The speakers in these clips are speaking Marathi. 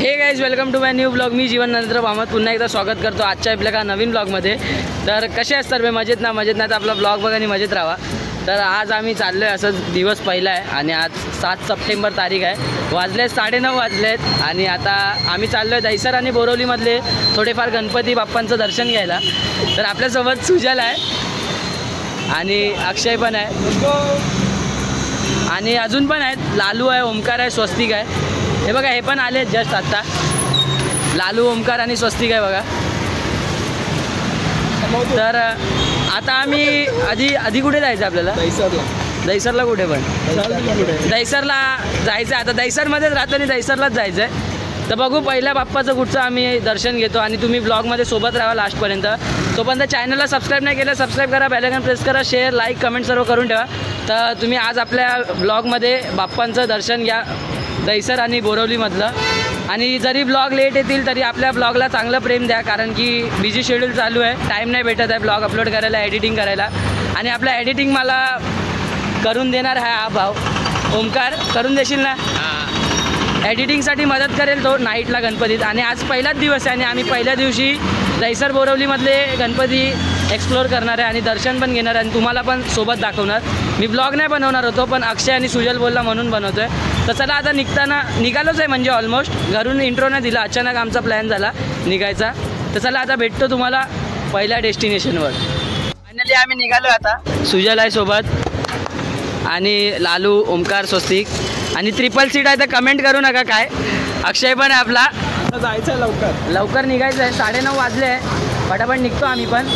हे guys welcome to my new blog. मी जीवन नरेंद्र भामत पुन्हा एकदा स्वागत करतो आजच्या आपल्या का नवीन ब्लॉगमध्ये। तर कसे आहेत सर्व? मजेत ना? मजेत नाही तर आपला ब्लॉग बघा आणि मजेत राहा। तर आज आम्ही चाललो आहे, असंच दिवस पहिला आहे आणि आज 7 सप्टेंबर तारीख आहे। वाजले 9:30 वाजलेत आणि आता आम्ही चाललो आहे दहिसर आणि बोरवलीमधले थोडेफार गणपती बाप्पांचं दर्शन घ्यायला। तर आपल्यासोबत सुजल आहे आणि अक्षय पण आहे आणि अजून पण आहेत, लालू आहे, ओमकार आहे, स्वस्तिक आहे। हे बघा हे पण आले जस्ट आत्ता, लालू, ओमकार आणि स्वस्तिक आहे बघा। तर आता आम्ही आधी कुठे जायचं आपल्याला? दहिसरला कुठे पण? दहिसरला जायचं आहे। आता दहिसरमध्येच राहतो आणि दहिसरलाच जायचं आहे। तर बघू पहिल्या बाप्पाचं कुठचं आम्ही दर्शन घेतो आणि तुम्ही ब्लॉगमध्ये सोबत राहा लास्टपर्यंत। तोपर्यंत चॅनलला सबस्क्राईब नाही केलं सबस्क्राईब करा, बेल आयकॉन प्रेस करा, शेअर, लाईक, कमेंट सर्व करून ठेवा। तर तुम्ही आज आपल्या ब्लॉगमध्ये बाप्पांचं दर्शन घ्या दहिसर आणि बोरवलीमधलं। आणि जरी ब्लॉग लेट येतील तरी आपल्या ब्लॉगला चांगलं प्रेम द्या, कारण की बिझी शेड्यूल चालू आहे, टाईम नाही भेटत आहे ब्लॉग अपलोड करायला, एडिटिंग करायला। आणि आपला एडिटिंग मला करून देणार आहे हा भाऊ ओमकार, करून देशील ना? एडिटिंगसाठी मदत करेल तो नाईटला गणपतीत। आणि आज पहिलाच दिवस आहे आणि आम्ही पहिल्या दिवशी दहिसर बोरवलीमधले गणपती एक्सप्लोर करणार आहे आणि दर्शन पण घेणार आहे आणि तुम्हाला पण सोबत दाखवणार। मी ब्लॉग नाही बनवणार होतो पण अक्षय आणि सुजल बोलला म्हणून बनवतो आहे। तर चला आता निघालोच आहे, म्हणजे ऑलमोस्ट घरून इंट्रो नाही दिला, अचानक आमचा प्लॅन झाला निघायचा। तर चला आता भेटतो तुम्हाला पहिल्या डेस्टिनेशनवर। फायनली आम्ही निघालो आता, सुजल आहे सोबत आणि लालू, ओमकार, स्वस्तिक आणि ट्रिपल सीट आहे। तर कमेंट करू नका काय, अक्षय पण आहे आपला। जायचं आहे लवकर निघायचं आहे, 9:30 वाजले आहे, पटापट निघतो आम्ही पण।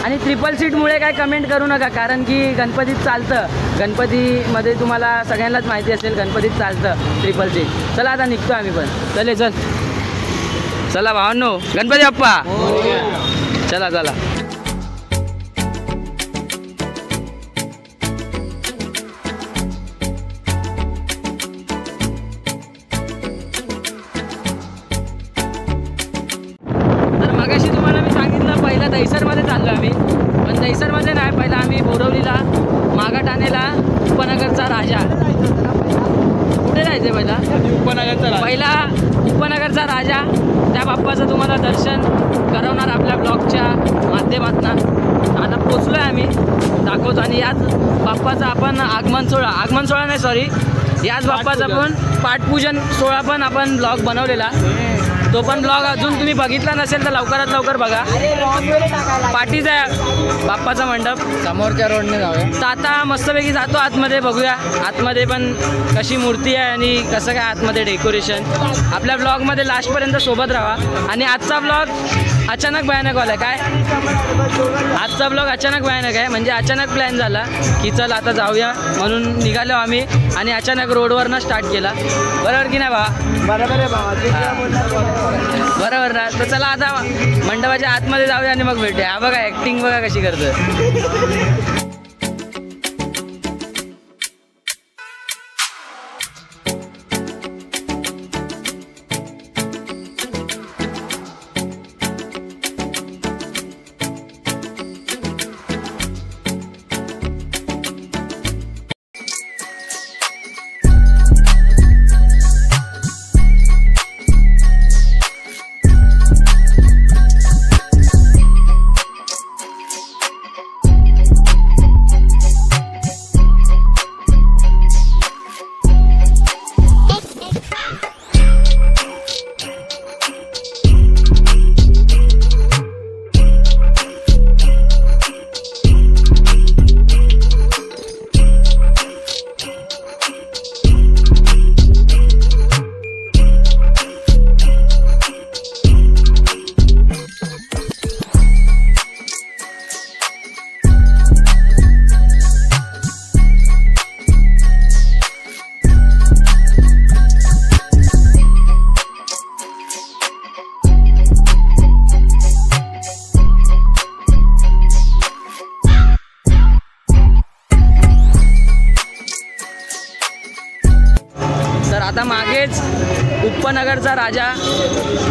आणि ट्रिपल सीटमुळे काय कमेंट करू नका, कारण की गणपतीत चालतं, गणपतीमध्ये तुम्हाला सगळ्यांनाच माहिती असेल गणपतीत चालतं ट्रिपल सीट। चला आता निघतो आम्ही पण, चला भावांनो, गणपती बाप्पा चला चला। दहिसरमध्ये चाललो आम्ही, पण दहिसरमध्ये नाही, पहिला आम्ही बोरवलीला, मागाठाणेला, उपनगरचा राजा। कुठे जायचं पहिला? पहिला उपनगरचा राजा, त्या बाप्पाचं तुम्हाला दर्शन करवणार आपल्या ब्लॉगच्या माध्यमातून। आता पोचलो आहे आम्ही, दाखवतो। आणि याच बाप्पाचा आपण आगमन सोहळा नाही सॉरी, याच बाप्पाचा पण पाठपूजन सोहळा पण आपण ब्लॉग बनवलेला, तो पण ब्लॉग अजून तुम्ही बघितला नसेल तर लवकरात लवकर बघा। पाठीचा बाप्पाचा मंडप समोरच्या रोडने जाऊया। तर आता मस्तपैकी जातो आतमध्ये, बघूया आतमध्ये पण कशी मूर्ती आहे आणि कसं काय आतमध्ये डेकोरेशन। आपल्या ब्लॉगमध्ये लास्टपर्यंत सोबत राहा। आणि आजचा ब्लॉग अचानक भयानक वाला काय, आजचा ब्लॉग अचानक भयानक आहे, म्हणजे अचानक प्लॅन झाला की चल आता जाऊया म्हणून निघालो आम्ही आणि अचानक रोडवरनं स्टार्ट केला। बरोबर की नाही बा? बरोबर आहे बरोबर ना? तर चला आता मंडपाच्या आतमध्ये जाऊया आणि मग भेटूया। हा बघा ॲक्टिंग बघा कशी करतो। आता मागेच उपनगरचा राजा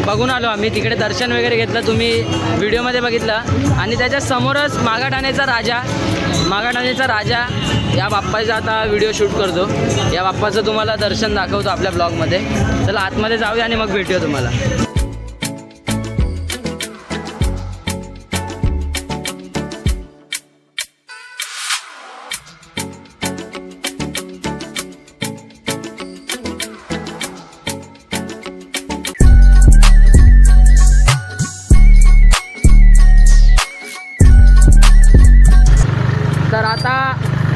बघून आलो आम्ही, तिकडे दर्शन वगैरे घेतलं, तुम्ही व्हिडिओमध्ये बघितलं। आणि त्याच्या समोरच मागाठाणेचा राजा या बाप्पाचा आता व्हिडिओ शूट करतो. या बाप्पाचं तुम्हाला दर्शन दाखवतो आपल्या ब्लॉगमध्ये. चला आतमध्ये जाऊया आणि मग भेटूया तुम्हाला. तर आता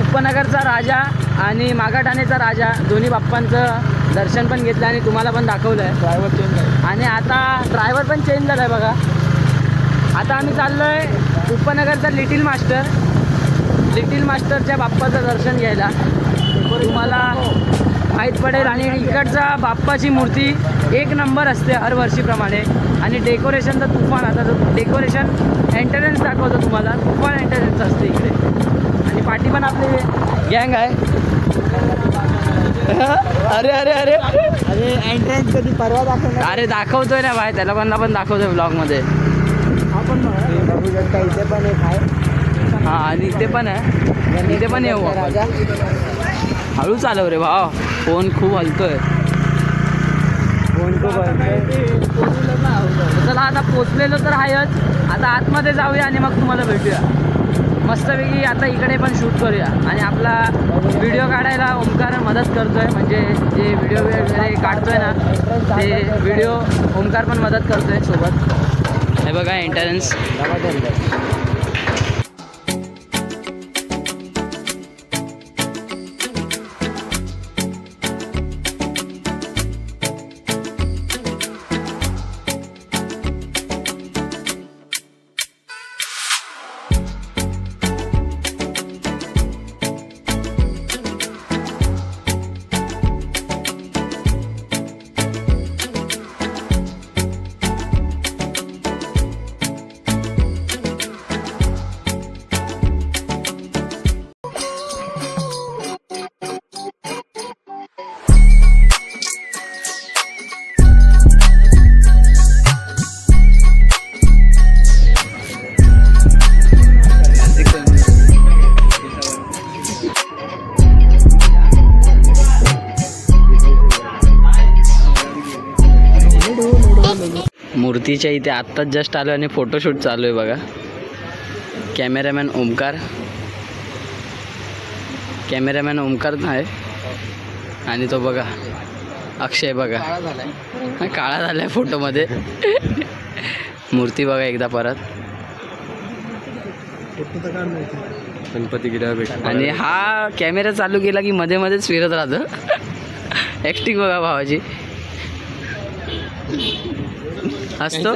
उपनगरचा राजा आणि मागाठाणेचा राजा दोन्ही बाप्पांचं दर्शन पण घेतलं आणि तुम्हाला पण दाखवलं आहे. ड्रायव्हर चेंज आहे आणि आता ड्रायव्हर पण चेंज झाला आहे बघा. आता आम्ही चाललो आहे उपनगरचा लिटिल मास्टरच्या बाप्पाचं दर्शन घ्यायला. तुम्हाला माहीत पडेल. आणि इकडचा बाप्पाची मूर्ती एक नंबर असते हर वर्षीप्रमाणे. आणि डेकोरेशन तर तुफान. आता डेकोरेशन एंट्रन्स दाखवतो तुम्हाला. तुफान एंट्रन्स असते इकडे. आणि पाठी पण आपली गँग आहे. अरे अरे अरे अरे एंट्रन्स कधी परवा दाखवणार. अरे दाखवतोय ना भाई, त्याला पण दाखवतोय ब्लॉगमध्ये. आपण बघू शकता इथे पण एक आहे. हां आणि इथे पण आहे. इथे पण येऊ आपण. राजा हळू चालव रे भाव, फोन खूप हलतोय. फोन तो चला आता पोचलेलो तर आहेच. आता आतमध्ये जाऊया आणि मग तुम्हाला भेटूया मस्तपैकी. आता इकडे पण शूट करूया. आणि आपला व्हिडिओ काढायला ओमकार मदत करतोय. म्हणजे जे व्हिडिओ वगैरे काढतोय ना ते व्हिडिओ ओमकार पण मदत करतोय सोबत. हे बघा एंट्रन्स. मूर्तीच्या इथे आत्ताच जस्ट आलो आणि फोटोशूट चालू आहे बघा. कॅमेरामॅन ओमकार आहे. आणि तो बघा अक्षय बघा काळा झालाय फोटोमध्ये. मूर्ती बघा एकदा परत. गणपती गेल्यावर भेट. आणि हा कॅमेरा चालू केला की मध्ये मध्येच फिरत राहतो. ॲक्टिंग बघा भावाची असतो.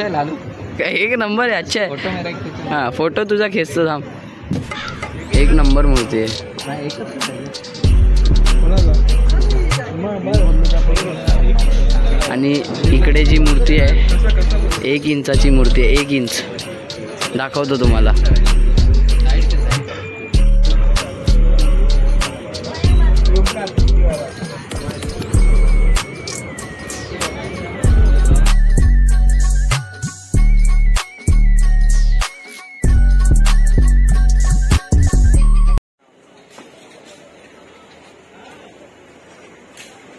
एक नंबर आहे. अच्छा आहे. हां फोटो तुझा खेचतो थांब. एक नंबर मूर्ती आहे. आणि इकडे जी मूर्ती आहे 1 इंचाची मूर्ती आहे. 1 इंच दाखवतो तुम्हाला.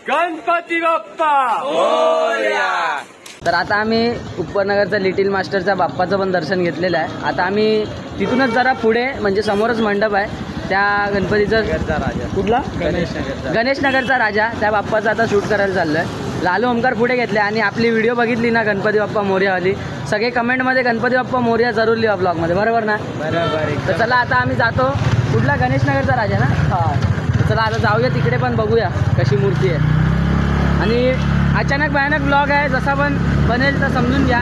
गणपती बाप्पा मोरया. तर आता आम्ही उपनगरचा लिटिल मास्टरच्या बाप्पाचं पण दर्शन घेतलेलं आहे. आता आम्ही तिथूनच जरा पुढे म्हणजे समोरच मंडप आहे त्या गणपतीचं राजा. कुठला गणेश नगरचा राजा. त्या बाप्पाचं आता शूट करायला चाललं आहे. लालू ओमकार पुढे घेतले. आणि आपली व्हिडिओ बघितली ना गणपती बाप्पा मोरयावाली, सगळे कमेंटमध्ये गणपती बाप्पा मोरया जरूर लिहा ब्लॉगमध्ये. बरोबर ना. बरोबर. तर चला आता आम्ही जातो. कुठला गणेश नगरचा राजा ना. हां चला आता जाऊया तिकडे पण बघूया कशी मूर्ती आहे. आणि अचानक भयानक ब्लॉग आहे. जसा पण बनेल तर समजून घ्या.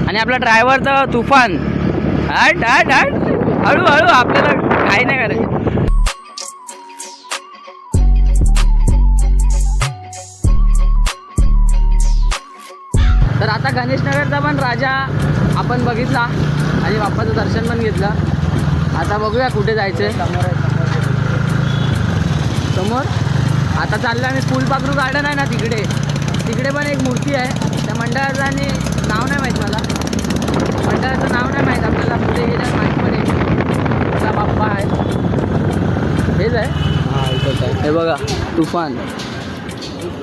आणि आपला ड्रायव्हर तर तुफान. हट हट हट हळूहळू आपल्याला काही नाही करायचं. तर आता गणेशनगरचा पण राजा आपण बघितला आणि बाप्पाचं दर्शन पण घेतलं. आता बघूया कुठे जायचं. समोर आता चाललं आम्ही फुलपाखरू गार्डन आहे ना तिकडे पण एक मूर्ती आहे. त्या मंडळाचं आणि नाव नाही माहीत मला. मंडळाचं नाव नाही माहीत आपल्याला. पुढे गेल्यावर माहीत पडेल. आपला बाप्पा आहे. हे बघा तुफान.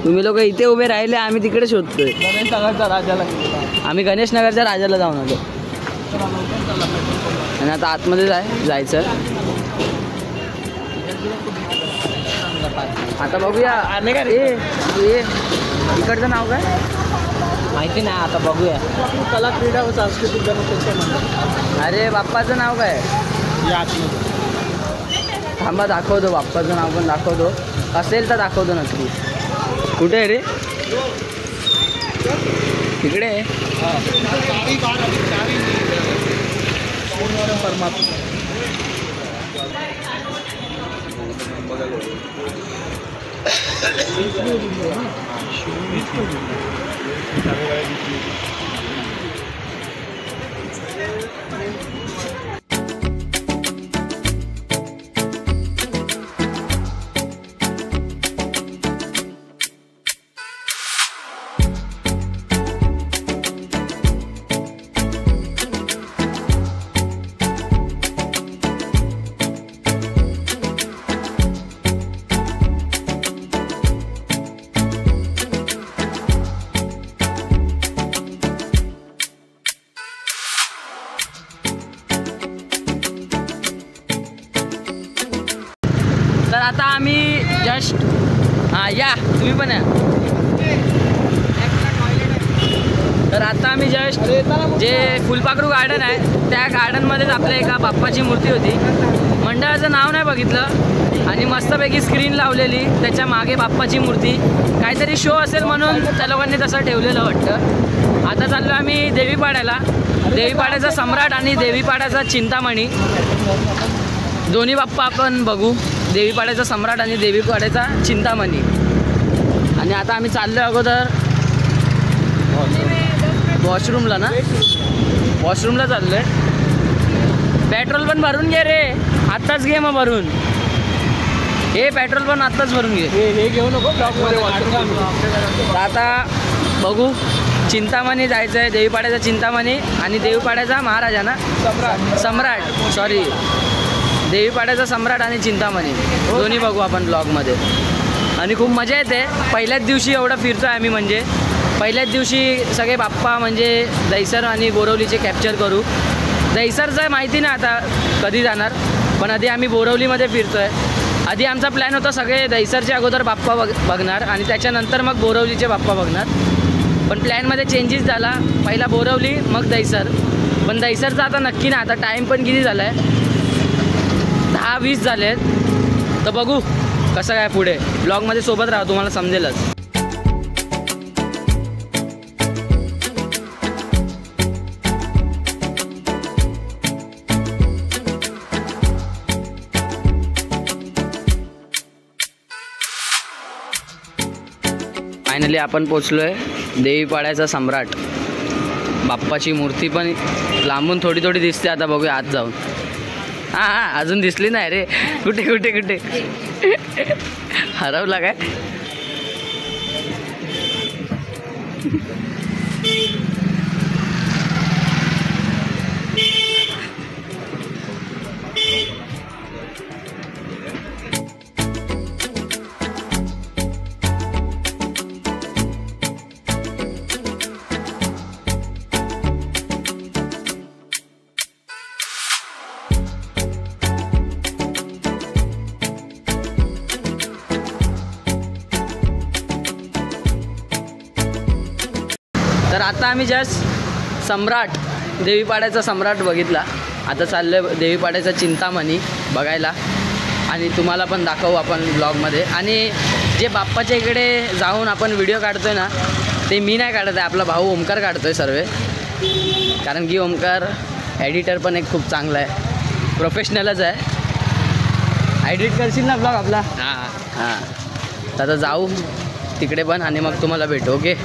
तुम्ही लोक इथे उभे राहिले, आम्ही तिकडे शोधतोय. गणेश नगरच्या राजाला आम्ही गणेश नगरच्या राजाला जाऊन आलो आणि आता आतमध्ये जायचं. आता बघूया. इकडचं नाव काय माहिती नाही, आता बघूया. कला क्रीडा व सांस्कृतिक गणेशोत्सव मंडळ. अरे बाप्पाचं नाव काय या आतमध्ये. थांबा दाखवतो, बाप्पाचं नाव पण दाखवतो. असेल तर दाखवतो नक्की. कुठे आहे रे? तिकडे आहे. तर आता आम्ही जस्ट या तुम्ही पण या. तर आता आम्ही जस्ट जे फुलपाखरू गार्डन आहे त्या गार्डनमध्येच आपल्या एका बाप्पाची मूर्ती होती. मंडळाचं नाव नाही बघितलं आणि मस्तपैकी स्क्रीन लावलेली, त्याच्या मागे बाप्पाची मूर्ती. काहीतरी शो असेल म्हणून त्या लोकांनी तसं ठेवलेलं वाटतं. आता चाललो आम्ही देवीपाड्याला. देवीपाड्याचा सम्राट आणि देवीपाड्याचा चिंतामणी दोन्ही बाप्पा आपण बघू. देवीपाड्याचा सम्राट आणि देवीपाड्याचा चिंतामणी. आणि आता आम्ही चाललो अगोदर वॉशरूमला ना, वॉशरूमला चाललो आहे. पेट्रोल पण भरून घे रे, आत्ताच घे मग भरून. हे पेट्रोल पण आत्ताच भरून घे. हे घेऊ नको ब्लॉकमध्ये. तर आता बघू. चिंतामणी जायचं आहे, देवीपाड्याचा चिंतामणी आणि देवीपाड्याचा महाराजा ना, सम्राट सॉरी, देवीपाड्याचा सम्राट आणि चिंतामणी दोन्ही बघू आपण ब्लॉगमध्ये. आणि खूप मजा येते. पहिल्याच दिवशी एवढं फिरतो आहे आम्ही, म्हणजे पहिल्याच दिवशी सगळे बाप्पा म्हणजे दहिसर आणि बोरवलीचे कॅप्चर करू. दहिसरचं माहिती नाही आता कधी जाणार, पण आधी आम्ही बोरवलीमध्ये फिरतो आहे. आधी आमचा प्लॅन होता सगळे दहिसरचे अगोदर बाप्पा बघणार आणि त्याच्यानंतर मग बोरवलीचे बाप्पा बघणार. पण प्लॅनमध्ये चेंजेस झाला. पहिला बोरवली मग दहिसर. पण दहिसरचा आता नक्की नाही. आता टाईम पण किती झाला आहे, 10-20 झाले आहेत. तर बघू कसं काय पुढे. ब्लॉगमध्ये सोबत राहा, तुम्हाला समजेलच. फायनली आपण पोचलो आहे देवीपाड्याचा सम्राट. बाप्पाची मूर्ती पण लांबून थोडी थोडी दिसते. आता बघूया आत जाऊन. हां अजून दिसली नाही रे. कुठे कुठे कुठे हरवला काय? तर आता आम्ही जस्ट सम्राट देवीपाड्याचा सम्राट बघितला. आता चाललं आहे देवीपाड्याचा चिंतामणी बघायला आणि तुम्हाला पण दाखवू आपण ब्लॉगमध्ये. आणि जे बाप्पाच्या इकडे जाऊन आपण व्हिडिओ काढतो आहे ना, ते मी नाही काढत आहे, आपला भाऊ ओमकार काढतो आहे सर्व. कारण की ओमकार एडिटर पण एक खूप चांगला आहे, प्रोफेशनलच आहे. एडिट करशील ना ब्लॉग आपला? हां. तर आता जाऊ तिकडे पण आणि मग तुम्हाला भेटू. ओके.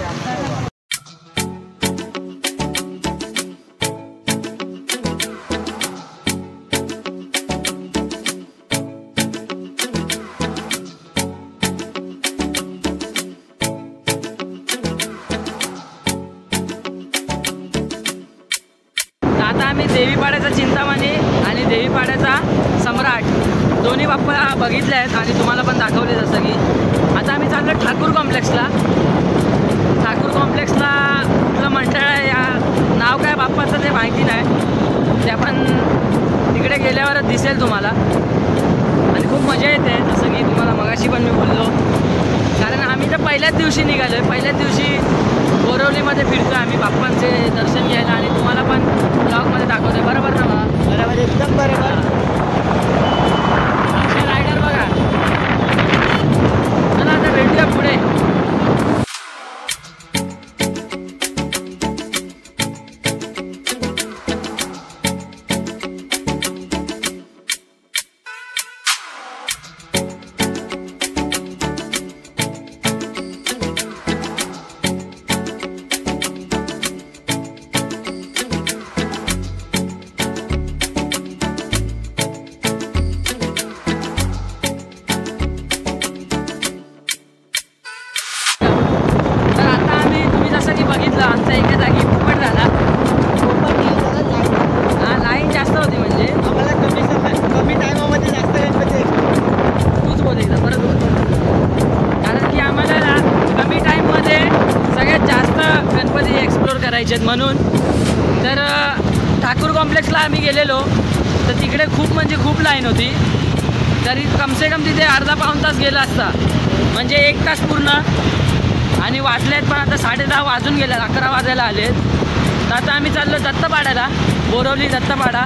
आता आम्ही देवीपाड्याचा चिंतामणी आणि देवीपाड्याचा सम्राट दोन्ही बाप्पा बघितले आहेत आणि तुम्हाला पण दाखवले. जसं की आता आम्ही चाललो ठाकूर कॉम्प्लेक्सला. ठाकूर कॉम्प्लेक्सला कुठलं मंडळ आहे, या नाव काय बाप्पाचं ते माहिती नाही. ते आपण तिकडे गेल्यावरच दिसेल तुम्हाला. आणि खूप मजा येते, जसं की तुम्हाला मगाशी पण मी बोललो. कारण आम्ही तर पहिल्याच दिवशी निघालो आहे. पहिल्याच दिवशी बोरवलीमध्ये फिरतो आम्ही बाप्पांचे दर्शन घ्यायला आणि तुम्हाला पण ब्लॉगमध्ये दाखवतो आहे. बरोबर ना मला? बरोबर, एकदम बरोबर. रायडर बघा. चला आता भेटूया पुढे. आमचा एका जागी पोपट झाला. हा, लाईन जास्त होती. म्हणजे आम्हाला कमी टायमामध्ये जास्त गणपती. तूच बोल एकदा परत बोल. कारण की आम्हाला ना कमी टाईममध्ये सगळ्यात जास्त गणपती एक्सप्लोर करायचे आहेत म्हणून. तर ठाकूर कॉम्प्लेक्सला आम्ही गेलेलो तर तिकडे खूप म्हणजे खूप लाईन होती. तरी कमसे कम तिथे अर्धा पाऊण तास गेला असता, म्हणजे 1 तास पूर्ण. आणि वाजलेत पण आता 10:30 वाजून गेले, 11 वाजायला आलेत. तर आता आम्ही चाललो दत्तपाड्याला, बोरवली दत्तपाडा,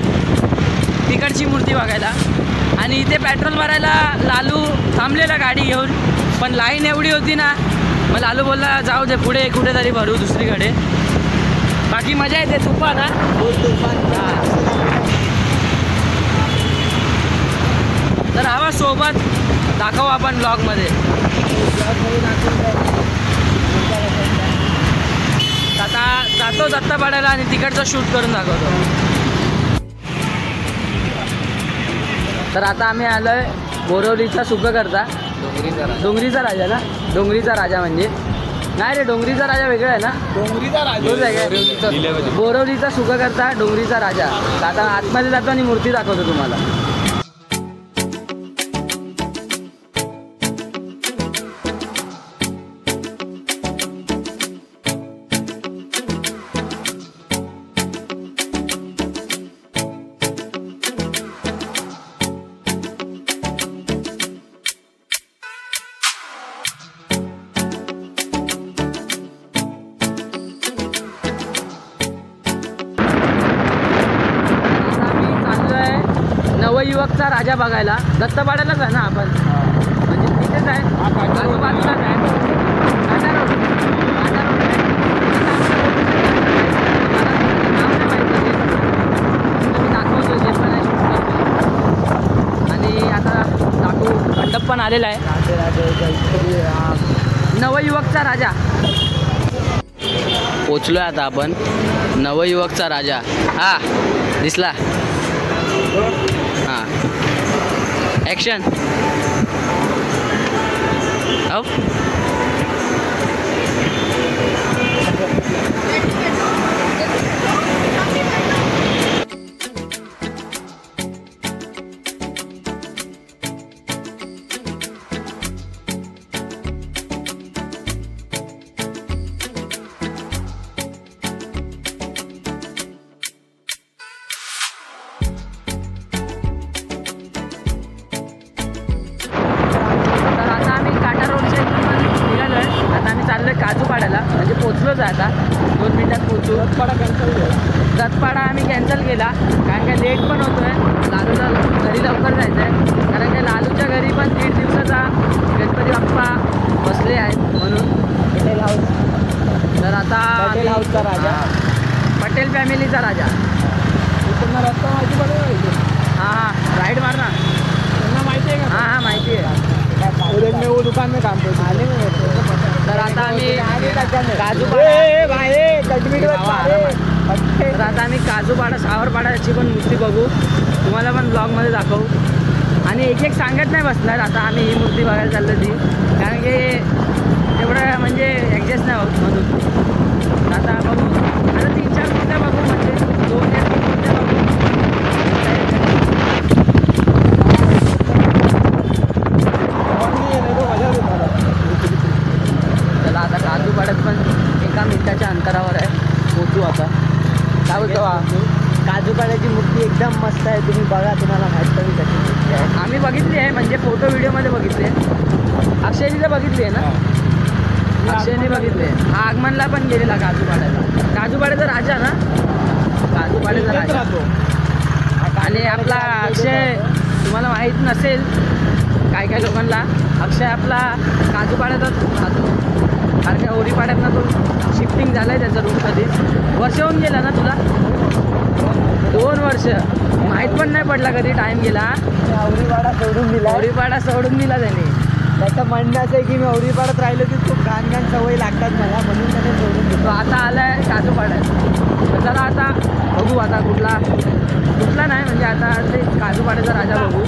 तिकडची मूर्ती बघायला. आणि इथे पेट्रोल भरायला लालू थांबलेला गाडी घेऊन, पण लाईन एवढी होती ना, मग लालू बोलला जाऊ दे पुढे कुठेतरी भरू दुसरीकडे. बाकी मजा येते. तुफान ना तर हवा सोबत दाखवू आपण ब्लॉगमध्ये. आता जातो दत्तपाड्याला आणि तिकडचं शूट करून दाखवतो. तर आता आम्ही आलोय बोरवलीचा सुखकर्ता, डोंगरीचा राजा ना. डोंगरीचा राजा म्हणजे नाही रे, डोंगरीचा राजा वेगळा आहे ना. डोंगरीचा राजा, बोरवलीचा सुखकर्ता, डोंगरीचा राजा. आता आतमध्ये जातो आणि मूर्ती दाखवतो तुम्हाला. नवयुवकचा राजा बघायला. दत्तपाड्यालाच आहे ना आपण, म्हणजे तिथेच आहे, आजूबाजूलाच आहे. दाखवतो जे पण आहे. आणि आता दाखवू मंडप पण आलेला आहे. नवयुवकचा राजा पोचलोय आता आपण. नवयुवकचा राजा हा दिसला. हां, ॲक्शन. काजूपाड्याला, म्हणजे पोचलोच आहे आता. 2 मिनिटात पोचू. दत्तपाडा आम्ही कॅन्सल केला कारण का लेट पण होतो आहे. लालूला घरी लवकर जायचं आहे, कारण का लालूच्या घरी पण 1.5 दिवसाचा गणपती बाप्पा बसले आहेत म्हणून. पटेल हाऊस. तर आता पटेल हाऊसचा राजा, पटेल फॅमिलीचा राजा. त्यांना रस्ता माहिती पडेल. हां, राईड मार ना. त्यांना माहिती आहे का? हां माहिती आहे. मैं वो दुकान में काम करता हूँ. तर आता आम्ही काजूपाडा सावरपाड्याची पण मूर्ती बघू, तुम्हाला पण ब्लॉगमध्ये दाखवू. आणि एक सांगत नाही बसणार. आता आम्ही ही मूर्ती बघायला चाललो ती, कारण की एवढं म्हणजे ॲडजस्ट नाही होत म्हणून. आता बघू, आता 3-4 मूर्त्या बघू, म्हणजे 2-3 मूर्त्या बघू. फोटो व्हिडिओमध्ये बघितले. अक्षयनी तर बघितली आहे ना, अक्षयने बघितले. हा आगमनला पण गेलेला काजूपाड्याला. काजूपाड्याचा राजा ना, काजूपाड्याचा राजा. आणि आपला अक्षय तुम्हाला माहीत नसेल काय काय लोकांना, अक्षय आपला काजूपाड्यातच राहतो. कारण की ओरीपाड्यातनं तो शिफ्टिंग झालं आहे त्याचा रूम. कधी वर्ष होऊन गेला ना तुला? 2 वर्ष. माहीत पण नाही पडला कधी टाईम गेला. औरीपाडा सोडून दिला. ओरीपाडा सोडून दिला त्याने. त्याचं म्हणणं असं आहे की मी औरीपाड्यात राहिलो की खूप घाण घाण सवय लागतात मला, म्हणून त्याने सोडून तो दिलो. आता आलाय काजूपाड्यात. तर चला आता बघू आता कुठला नाही म्हणजे आता ते काजूपाड्याचा राजा बघू.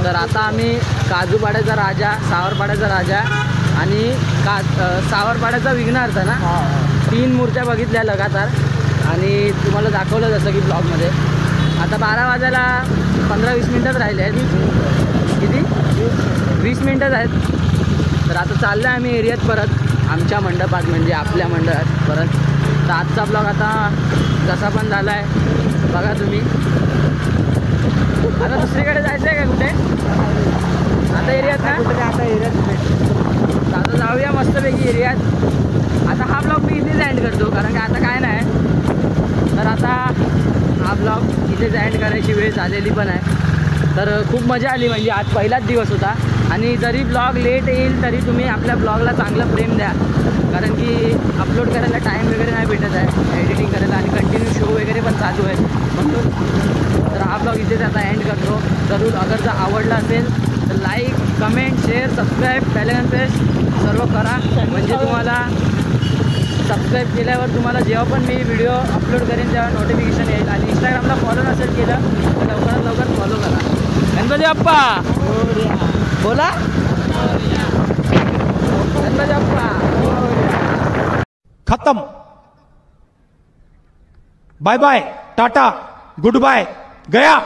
तर आता आम्ही काजूपाड्याचा राजा, सावरपाड्याचा राजा आणि सावरपाड्याचा विघ्नहर्ता ना, 3 मूर्त्या बघितल्या लगातार आणि तुम्हाला दाखवलं जसं की ब्लॉगमध्ये. आता 12 वाजायला 15-20 मिनटंच राहिले आहेत. किती? 20 मिनटंच आहेत. तर आता चाललं आहे आम्ही एरियात परत आमच्या मंडपात, म्हणजे आपल्या मंडपात परत. तर आजचा ब्लॉग आता जसा पण झाला आहे बघा तुम्ही. आता दुसरीकडे जायचं आहे का कुठे? आता एरियात ना, आता एरियात आता जाऊया मस्तपैकी एरियात. आता हा ब्लॉग मी इथेच एंड करतो कारण की आता काय नाही. तर आता हा ब्लॉग इथेच एंड करायची वेळ झालेली पण आहे. तर खूप मजा आली, म्हणजे आज पहिलाच दिवस होता. आणि जरी ब्लॉग लेट येईल तरी तुम्ही आपल्या ब्लॉगला चांगलं प्रेम द्या, कारण की अपलोड करायला टाईम वगैरे नाही भेटत आहे, एडिटिंग करायला, आणि कंटिन्यू शो वगैरे पण चालू आहे म्हणून. तर हा ब्लॉग इथेच आता एंड करतो. जरूर अगर जर आवडला असेल तर like, comment, share, subscribe, bell icon press सर्व करा. म्हणजे तुम्हाला सबस्क्राईब केल्यावर तुम्हाला जेव्हा पण मी व्हिडिओ अपलोड करेन तेव्हा नोटिफिकेशन येईल. आणि इंस्टाग्रामला फॉलो नसेल केलं तर लवकरात लवकर फॉलो करा. गणपती बाप्पा बोला, गणपती बाप्पा. खत्म. Bye bye, tata, goodbye, गया.